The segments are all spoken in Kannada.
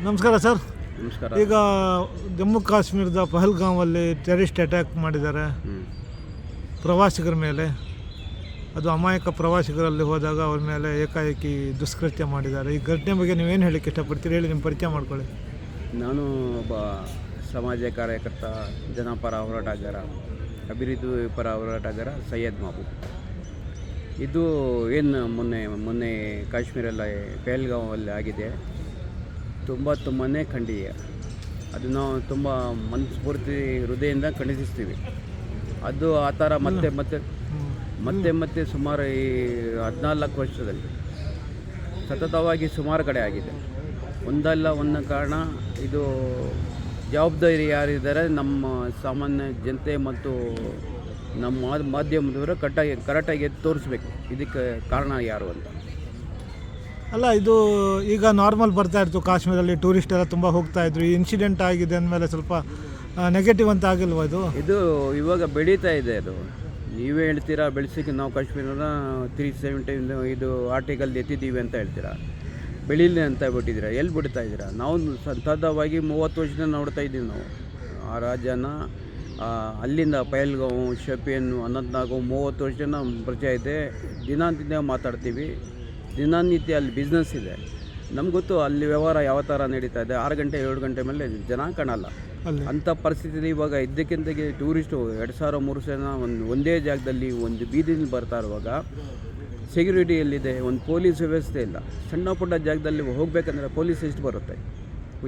ನಮಸ್ಕಾರ ಸರ್. ನಮಸ್ಕಾರ. ಈಗ ಜಮ್ಮು ಕಾಶ್ಮೀರದ ಪಹಲ್ಗಾಮಲ್ಲಿ ಟೆರರಿಸ್ಟ್ ಅಟ್ಯಾಕ್ ಮಾಡಿದ್ದಾರೆ ಪ್ರವಾಸಿಗರ ಮೇಲೆ. ಅದು ಅಮಾಯಕ ಪ್ರವಾಸಿಗರಲ್ಲಿ ಹೋದಾಗ ಅವ್ರ ಮೇಲೆ ಏಕಾಏಕಿ ದುಷ್ಕೃತ್ಯ ಮಾಡಿದ್ದಾರೆ. ಈ ಘಟನೆ ಬಗ್ಗೆ ನೀವೇನು ಹೇಳಕ್ಕೆ ಇಷ್ಟಪಡ್ತೀರಿ? ಹೇಳಿ, ನಿಮ್ಮ ಪರಿಚಯ ಮಾಡ್ಕೊಳ್ಳಿ. ನಾನು ಒಬ್ಬ ಸಮಾಜ ಕಾರ್ಯಕರ್ತ, ಜನಪರ ಹೋರಾಟಗಾರ, ಅಭಿವೃದ್ಧಿ ಪರ ಹೋರಾಟಗಾರ ಸೈಯದ್ ಮಹಬೂಬ್. ಇದು ಏನು ಮೊನ್ನೆ ಕಾಶ್ಮೀರಲ್ಲಿ ಪಹಲ್ಗಾಮಲ್ಲಿ ಆಗಿದೆ, ತುಂಬಾ ಖಂಡನೀಯ. ಅದು ನಾವು ತುಂಬ ಮನಸ್ಫೂರ್ತಿ ಹೃದಯದಿಂದ ಖಂಡಿಸ್ತೀವಿ. ಅದು ಆ ಥರ ಮತ್ತೆ ಸುಮಾರು ಈ 14 ವರ್ಷದಲ್ಲಿ ಸತತವಾಗಿ ಸುಮಾರು ಕಡೆ ಆಗಿದೆ. ಒಂದಲ್ಲ ಒಂದು ಕಾರಣ. ಇದು ಜವಾಬ್ದಾರಿ ಯಾರಿದ್ದಾರೆ, ನಮ್ಮ ಸಾಮಾನ್ಯ ಜನತೆ ಮತ್ತು ನಮ್ಮ ಮಾಧ್ಯಮದವರು ಕರೆಕ್ಟಾಗಿ ತೋರಿಸ್ಬೇಕು ಇದಕ್ಕೆ ಕಾರಣ ಯಾರು ಅಂತ. ಅಲ್ಲ, ಇದು ಈಗ ನಾರ್ಮಲ್ ಬರ್ತಾ ಇತ್ತು ಕಾಶ್ಮೀರಲ್ಲಿ, ಟೂರಿಸ್ಟ್ ಎಲ್ಲ ತುಂಬ ಹೋಗ್ತಾ ಇದ್ರು. ಈ ಇನ್ಸಿಡೆಂಟ್ ಆಗಿದೆ ಅಂದಮೇಲೆ ಸ್ವಲ್ಪ ನೆಗೆಟಿವ್ ಅಂತ ಆಗಿಲ್ವಾ? ಇದು ಇವಾಗ ಬೆಳೀತಾ ಇದೆ. ಅದು ನೀವೇ ಹೇಳ್ತೀರಾ ಬೆಳೆಸಿಕ್ಕೆ ನಾವು ಕಾಶ್ಮೀರದ 370 ಇದು ಆರ್ಟಿಕಲ್ ಎತ್ತಿದ್ದೀವಿ ಅಂತ ಹೇಳ್ತೀರಾ. ಬೆಳೀಲಿ ಅಂತ ಬಿಟ್ಟಿದ್ದೀರಾ. ಎಲ್ಲಿ ಬಿಡ್ತಾ ಇದ್ದೀರಾ? ನಾವು ಸತತವಾಗಿ 30 ವರ್ಷದಿಂದ ನೋಡ್ತಾ ಇದ್ದೀವಿ. ನಾವು ಆ ರಾಜ್ಯನ ಅಲ್ಲಿಂದ ಪಹಲ್ಗಾಮ್, ಶೋಪಿಯಾನ್, ಅನಂತನಾಗ್ 30 ವರ್ಷದಿಂದ ಪರಿಚಯ ಇದೆ. ದಿನನಿತ್ಯ ಮಾತಾಡ್ತೀವಿ. ದಿನನಿತ್ಯ ಅಲ್ಲಿ ಬಿಸ್ನೆಸ್ ಇದೆ. ನಮ್ಗೆ ಗೊತ್ತು ಅಲ್ಲಿ ವ್ಯವಹಾರ ಯಾವ ಥರ ನಡೀತಾ ಇದೆ. 6 ಗಂಟೆ 7 ಗಂಟೆ ಮೇಲೆ ಜನ ಕಾಣಲ್ಲ. ಅಂಥ ಪರಿಸ್ಥಿತಿ ಇವಾಗ ಇದ್ದಕ್ಕಿಂತಗೆ ಟೂರಿಸ್ಟು 2000-3000 ಜನ ಒಂದೇ ಜಾಗದಲ್ಲಿ ಒಂದು ಬೀದಿಲಿ ಬರ್ತಾ ಇರುವಾಗ ಸೆಕ್ಯೂರಿಟಿ ಎಲ್ಲಿದೆ? ಒಂದು ಪೊಲೀಸ್ ವ್ಯವಸ್ಥೆ ಇಲ್ಲ. ಸಣ್ಣ ಪುಟ್ಟ ಜಾಗದಲ್ಲಿ ಹೋಗಬೇಕಂದ್ರೆ ಪೊಲೀಸ್ ಎಷ್ಟು ಬರುತ್ತೆ?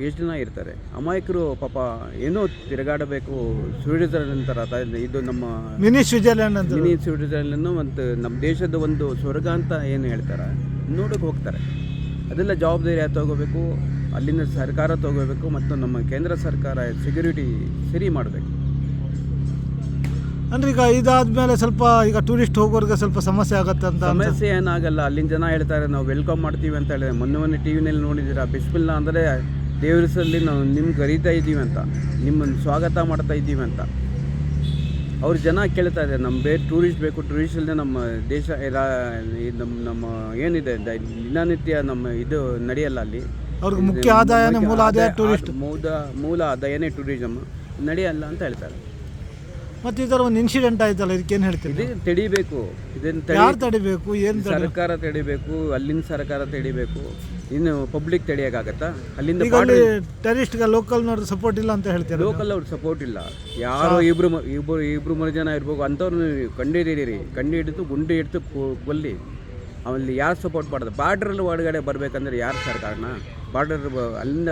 ಎಷ್ಟು ಜನ ಇರ್ತಾರೆ? ಅಮಾಯಕರು ಪಾಪ ಏನೋ ತಿರುಗಾಡಬೇಕು. ಸ್ವಿಟ್ಜರ್ಲೆಂಡ್ ಥರ ಇದು ನಮ್ಮ ಮಿನಿ ಸ್ವಿಟ್ಜರ್ಲೆಂಡ್ ಮತ್ತು ನಮ್ಮ ದೇಶದ ಒಂದು ಸ್ವರ್ಗ ಅಂತ ಏನು ಹೇಳ್ತಾರೆ, ನೋಡೋಕೆ ಹೋಗ್ತಾರೆ. ಅದೆಲ್ಲ ಜವಾಬ್ದಾರಿ ತಗೋಬೇಕು. ಅಲ್ಲಿನ ಸರ್ಕಾರ ತಗೋಬೇಕು ಮತ್ತು ನಮ್ಮ ಕೇಂದ್ರ ಸರ್ಕಾರ ಸೆಕ್ಯೂರಿಟಿ ಸರಿ ಮಾಡಬೇಕು. ಅಂದರೆ ಈಗ ಇದಾದಮೇಲೆ ಸ್ವಲ್ಪ ಈಗ ಟೂರಿಸ್ಟ್ ಹೋಗೋರಿಗೆ ಸ್ವಲ್ಪ ಸಮಸ್ಯೆ ಆಗುತ್ತೆ ಅಂತ. ಸಮಸ್ಯೆ ಏನಾಗಲ್ಲ. ಅಲ್ಲಿನ ಜನ ಹೇಳ್ತಾರೆ ನಾವು ವೆಲ್ಕಮ್ ಮಾಡ್ತೀವಿ ಅಂತ ಹೇಳಿದ್ರೆ. ಮೊನ್ನೆ ಟಿ ವಿನಲ್ಲಿ ನೋಡಿದ್ದೀರಾ, ಬಿಸ್ಮಿಲ್ಲಾ ಅಂದರೆ ದೇವ್ರ ಹೆಸರಲ್ಲಿ ನಾವು ನಿಮ್ಗೆ ಕರೀತಾ ಇದ್ದೀವಿ ಅಂತ, ನಿಮ್ಮನ್ನು ಸ್ವಾಗತ ಮಾಡ್ತಾ ಇದ್ದೀವಿ ಅಂತ ಅವ್ರ ಜನ ಕೇಳ್ತಾ ಇದ್ದಾರೆ. ನಮ್ಮ ಬೇರೆ ಟೂರಿಸ್ಟ್ ಬೇಕು, ಟೂರಿಸ್ಟ್ ಇಲ್ಲದೆ ನಮ್ಮ ದೇಶ ನಮ್ಮ ಏನಿದೆ ದಿನನಿತ್ಯ ನಮ್ಮ ಇದು ನಡೆಯಲ್ಲ. ಅಲ್ಲಿ ಅವ್ರಿಗೆ ಮುಖ್ಯ ಆದಾಯನೇ ಮೂಲ ಆದಾಯ ಟೂರಿಸ್ಟ್, ಮೂಲ ಆದಾಯನೇ ಟೂರಿಸಮ್ ನಡೆಯಲ್ಲ ಅಂತ ಹೇಳ್ತಾರೆ. ಮತ್ತು ಈ ಥರ ಒಂದು ಇನ್ಸಿಡೆಂಟ್ ಆಯ್ತಲ್ಲ, ಇದಕ್ಕೇನು ಹೇಳ್ತೀವಿ? ಇದು ತಡಿಬೇಕು. ಇದನ್ನು ಯಾರು ತಡಿಬೇಕು? ಏನು ಸರ್ಕಾರ ತಡಿಬೇಕು. ಅಲ್ಲಿನ ಸರ್ಕಾರ ತಡಿಬೇಕು. ಇನ್ನು ಪಬ್ಲಿಕ್ ತಡಿಯೋಕ್ಕಾಗತ್ತಾ? ಅಲ್ಲಿಂದ ಟೆರರಿಸ್ಟ್ಗೆ ಲೋಕಲ್ನವ್ರು ಸಪೋರ್ಟ್ ಇಲ್ಲ ಅಂತ ಹೇಳ್ತಾರೆ. ಲೋಕಲ್ ಅವ್ರು ಸಪೋರ್ಟ್ ಇಲ್ಲ. ಯಾರೋ ಇಬ್ರು 3 ಜನ ಇರ್ಬೇಕು ಅಂಥವ್ರನ್ನ ಕಂಡು ಹಿಡಿದು ಗುಂಡಿ ಹಿಡಿದು ಕೊಲ್ಲಿ. ಅಲ್ಲಿ ಯಾರು ಸಪೋರ್ಟ್ ಮಾಡೋದು? ಬಾರ್ಡ್ರಲ್ಲಿ ಒಳಗಡೆ ಬರಬೇಕಂದ್ರೆ ಯಾರು ಸರ್ಕಾರನ? ಬಾರ್ಡರ್ ಅಲ್ಲಿಂದ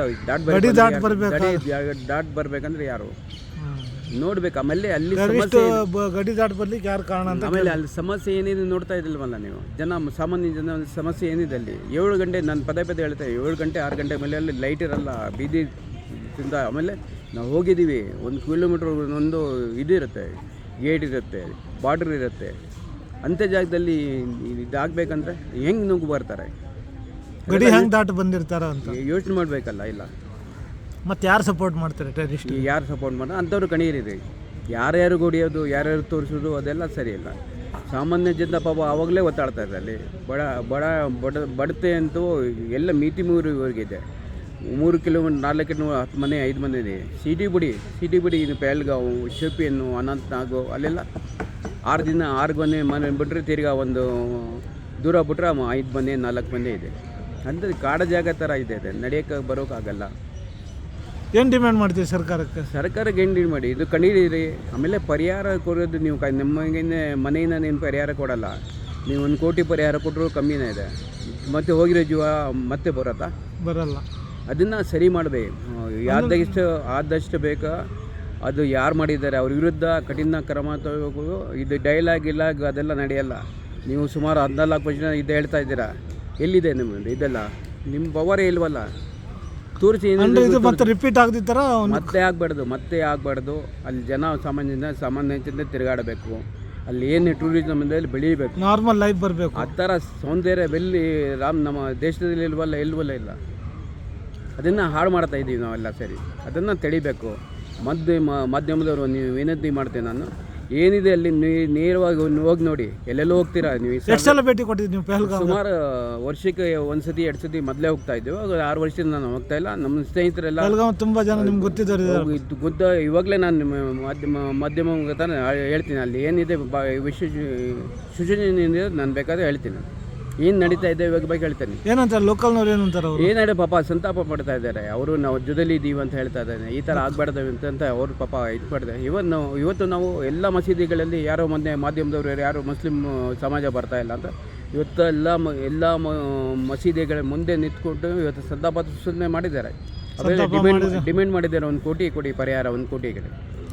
ದಾಟ್ ಬರಬೇಕಂದ್ರೆ ಯಾರು ನೋಡ್ಬೇಕು. ಆಮೇಲೆ ಅಲ್ಲಿ ಗಡಿ ದಾಟ್ ಬರ್ಲಿಕ್ಕೆ ಯಾರು ಕಾರಣ ಅಂತ. ಆಮೇಲೆ ಅಲ್ಲಿ ಸಮಸ್ಯೆ ಏನಿದೆ ನೋಡ್ತಾ ಇದ್ದಿಲ್ವಲ್ಲ ನೀವು? ಸಾಮಾನ್ಯ ಜನ ಸಮಸ್ಯೆ ಏನಿದೆ ಅಲ್ಲಿ? 7 ಗಂಟೆ ನಾನು ಪದೇ ಹೇಳ್ತೇವೆ, 7 ಗಂಟೆ 6 ಗಂಟೆ ಮೇಲೆ ಅಲ್ಲಿ ಲೈಟ್ ಇರಲ್ಲ ಬೀದಿ ತಿಂದ. ಆಮೇಲೆ ನಾವು ಹೋಗಿದ್ದೀವಿ, 1 ಕಿಲೋಮೀಟ್ರ್ ಒಂದು ಇದು ಇರುತ್ತೆ, ಗೇಟ್ ಇರುತ್ತೆ, ಬಾರ್ಡ್ರ್ ಇರುತ್ತೆ. ಅಂಥ ಜಾಗದಲ್ಲಿ ಇದಾಗಬೇಕಂದ್ರೆ ಹೆಂಗೆ ನುಗ್ಗು ಬರ್ತಾರೆ? ಗಡಿ ಹೆಂಗೆ ದಾಟ್ ಬಂದಿರ್ತಾರ ಅಂತ ಯೋಚನೆ ಮಾಡಬೇಕಲ್ಲ. ಇಲ್ಲ ಮತ್ತು ಯಾರು ಸಪೋರ್ಟ್ ಮಾಡ್ತಾರೆ? ಟೆರರಿಸ್ಟ್ ಯಾರು ಸಪೋರ್ಟ್ ಮಾಡ್ತಾರೆ ಅಂಥವ್ರು ಕಣೀರಿದೆ. ಯಾರ್ಯಾರು ಹೊಡಿಯೋದು, ಯಾರ್ಯಾರು ತೋರಿಸೋದು ಅದೆಲ್ಲ ಸರಿ ಇಲ್ಲ. ಸಾಮಾನ್ಯ ಜನ ಪಾಪ ಆವಾಗಲೇ ಒತ್ತಾಡ್ತಾ ಇದ್ದಾರೆ. ಅಲ್ಲಿ ಬಡತೆ ಅಂತೂ ಎಲ್ಲ ಮಿತಿ ಮೀರಿವರೆಗಿದೆ. 3 ಕಿಲೋಮೀಟ್ರ್ 4 ಕಿಲೋಮೀಟ್ರ್ 10 ಮನೆ 5 ಮನೆ ಇದೆ. ಸಿಟಿ ಬಿಡಿ ಇನ್ನು ಪಹಲ್ಗಾಮ್, ಶೋಪಿಯಾನ್, ಅನಂತನಾಗ್ ಅಲ್ಲೆಲ್ಲ 6 ಮನೆ ಬಿಟ್ಟರೆ ತಿರ್ಗಾ ಒಂದು ದೂರ ಬಿಟ್ರೆ 5 ಮನೆ 4 ಮನೆ ಇದೆ. ಅಂದರೆ ಕಾಡ ಜಾಗ ಥರ ಇದೆ. ನಡೆಯೋಕ್ಕೆ ಬರೋಕ್ಕಾಗಲ್ಲ. ಏನು ಡಿಮ್ಯಾಂಡ್ ಮಾಡ್ತೀವಿ ಸರ್ಕಾರಕ್ಕೆ? ಸರ್ಕಾರಕ್ಕೆ ಏನು ಡಿಮ್ಯಾಂಡ್ ಮಾಡಿ ಇದು ಕಂಡಿದ್ದೀರಿ. ಆಮೇಲೆ ಪರಿಹಾರ ಕೊಡೋದು ನೀವು ನಮಗೆ ಮನೆಯಿಂದ ನೀನು ಪರಿಹಾರ ಕೊಡಲ್ಲ. ನೀವು 1 ಕೋಟಿ ಪರಿಹಾರ ಕೊಟ್ಟರು ಕಮ್ಮಿನೇ ಇದೆ. ಮತ್ತೆ ಹೋಗಿರೋ ಜೀವ ಮತ್ತೆ ಬರಲ್ಲ. ಅದನ್ನು ಸರಿ ಮಾಡಬೇಕು. ಆದಷ್ಟು ಬೇಕಾ ಅದು ಯಾರು ಮಾಡಿದ್ದಾರೆ ಅವ್ರ ವಿರುದ್ಧ ಕಠಿಣ ಕ್ರಮ ತಗೋಬೇಕು. ಇದು ಡೈಲಾಗ್ ಅದೆಲ್ಲ ನಡೆಯಲ್ಲ. ನೀವು ಸುಮಾರು 14 ವರ್ಷ ಇದು ಹೇಳ್ತಾ ಇದ್ದೀರಾ. ಎಲ್ಲಿದೆ ನಿಮ್ಮದು ಇದೆಲ್ಲ? ನಿಮ್ಮ ಪವರೇ ಇಲ್ವಲ್ಲ. ತೋರಿಸಿ. ಮತ್ತೆ ರಿಪೀಟ್ ಆಗದಿತ್ತರ ಮತ್ತೆ ಆಗಬಾರ್ದು. ಅಲ್ಲಿ ಸಾಮಾನ್ಯ ತಿರುಗಾಡಬೇಕು. ಅಲ್ಲಿ ಏನು ಟೂರಿಸಮ್ದಲ್ಲಿ ಬೆಳೀಬೇಕು, ನಾರ್ಮಲ್ ಲೈಫ್ ಬರಬೇಕು. ಆ ಥರ ಸೌಂದರ್ಯ ನಮ್ಮ ದೇಶದಲ್ಲಿ ಇಲ್ವಲ್ಲ ಇಲ್ಲ. ಅದನ್ನು ಹಾಳು ಮಾಡ್ತಾ ಇದ್ದೀವಿ ನಾವೆಲ್ಲ. ಸರಿ, ಅದನ್ನು ತಡಿಬೇಕು. ಮಾಧ್ಯಮದವರು ನೀವು ವಿನಂತಿ ಮಾಡ್ತೇನೆ ನಾನು, ಏನಿದೆ ಅಲ್ಲಿ ನೇರವಾಗಿ ಹೋಗಿ ನೋಡಿ, ಎಲ್ಲೆಲ್ಲೋ ಹೋಗ್ತೀರಾ ನೀವು. ಎಷ್ಟು ಸಲ ಭೇಟಿ ಕೊಟ್ಟಿದ್ದೀವಿ ನೀವು ಪಹಲ್ಗಾಮ್? ಸುಮಾರು ವರ್ಷಕ್ಕೆ 1 ಸತಿ 2 ಸತಿ ಮೊದಲೇ ಹೋಗ್ತಾ ಇದ್ದೀವಿ. 6 ವರ್ಷದಿಂದ ನಾನು ಹೋಗ್ತಾ ಇಲ್ಲ. ನಮ್ಮ ಸ್ನೇಹಿತರೆಲ್ಲ ಪಹಲ್ಗಾಮ್ ತುಂಬ ಜನ ನಿಮ್ಗೆ ಗೊತ್ತಿದ್ದಾರೆ. ಇವಾಗಲೇ ನಾನು ಮಾಧ್ಯಮ ಮುಖಾಂತರ ಹೇಳ್ತೀನಿ, ಅಲ್ಲಿ ಏನಿದೆ ಸೂಚನೆ ನಾನು ಬೇಕಾದ್ರೆ ಹೇಳ್ತೀನಿ, ಏನು ನಡೀತಾ ಇದೆ ಇವಾಗ ಬಗ್ಗೆ ಹೇಳ್ತೇನೆ. ಏನಂತಾರೆ ಲೋಕಲ್ನವ್ರು ಏನಂತಾರೆ ಅವರು? ಏನಾದ್ರೆ ಪಾಪ ಸಂತಾಪ ಪಡ್ತಾ ಇದ್ದಾರೆ. ಅವರು ನಾವು ಜೊತೆಲಿ ಇದ್ದೀವಿ ಅಂತ ಹೇಳ್ತಾ ಇದ್ದಾರೆ. ಈ ಥರ ಆಗಬಾರ್ದು ಅಂತ ಅವರು ಪಾಪ ಇದು ಮಾಡ್ತಾರೆ. ಇವತ್ತು ನಾವು ಎಲ್ಲ ಮಸೀದಿಗಳಲ್ಲಿ ಯಾರೋ ಮೊನ್ನೆ ಮಾಧ್ಯಮದವರು ಯಾರು ಮುಸ್ಲಿಂ ಸಮಾಜ ಬರ್ತಾ ಇಲ್ಲ ಅಂತ ಇವತ್ತು ಎಲ್ಲ ಮಸೀದಿಗಳ ಮುಂದೆ ನಿಂತ್ಕೊಂಡು ಇವತ್ತು ಸಂತಾಪ ಸೂಚನೆ ಮಾಡಿದ್ದಾರೆ. ಆಮೇಲೆ ಡಿಮ್ಯಾಂಡ್ ಮಾಡಿದ್ದಾರೆ 1 ಕೋಟಿ ಕೊಡಿ ಪರಿಹಾರ, 1 ಕೋಟಿಗೆ.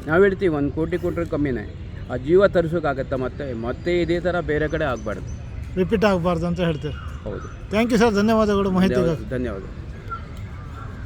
ನಾವು ಹೇಳ್ತೀವಿ 1 ಕೋಟಿ ಕೊಟ್ಟರೆ ಕಮ್ಮಿನೇ. ಆ ಜೀವ ತರಿಸೋಕ್ಕಾಗತ್ತೆ. ಮತ್ತೆ ಇದೇ ಥರ ಬೇರೆ ಕಡೆ ಆಗಬಾರ್ದು, ರಿಪೀಟ್ ಆಗಬಾರ್ದು ಅಂತ ಹೇಳ್ತೇವೆ. ಹೌದು. ಥ್ಯಾಂಕ್ ಯು ಸರ್, ಧನ್ಯವಾದಗಳು ಮಾಹಿತಿಗಾಗಿ. ಧನ್ಯವಾದ.